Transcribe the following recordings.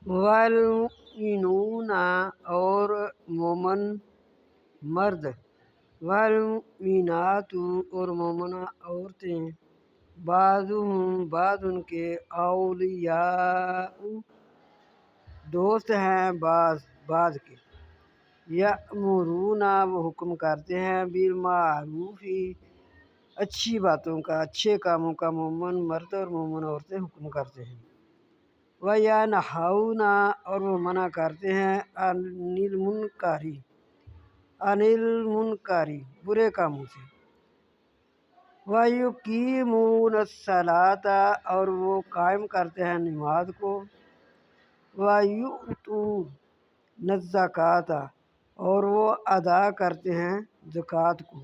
والمؤمنون اور مومن مرد، والمؤمنات اور مومنہ عورتیں، بعضهم بعض ان کے، اولیاء دوست ہیں بعض بعض کے، یأمرون وہ حکم کرتے ہیں، بالمعروف اچھی باتوں کا، اچھے کاموں کا، مومن مرد اور مومن عورتیں حکم کرتے ہیں، وینہون اور وہ منع کرتے ہیں، عن المنکر برے کاموں سے، ویقیمون الصلاۃ اور وہ قائم کرتے ہیں نماز کو، ویؤتون الزکوٰۃ اور وہ ادا کرتے ہیں زکوٰۃ کو،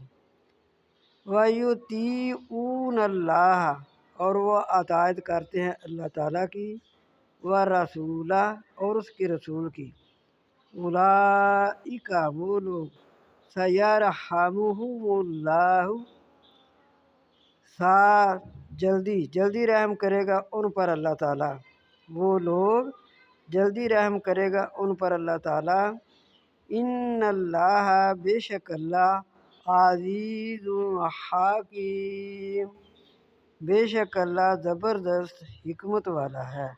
ویطیعون اللہ اور وہ اطاعت کرتے ہیں اللہ تعالیٰ کی، ورسولہ اور اس کے رسول کی، اولئک وہ لوگ، سیرحمہم اللہ جلدی جلدی رحم کرے گا ان پر اللہ تعالیٰ، وہ لوگ جلدی رحم کرے گا ان پر اللہ تعالیٰ، ان اللہ بے شک اللہ، عزیز حکیم بے شک اللہ زبردست حکمت والا ہے۔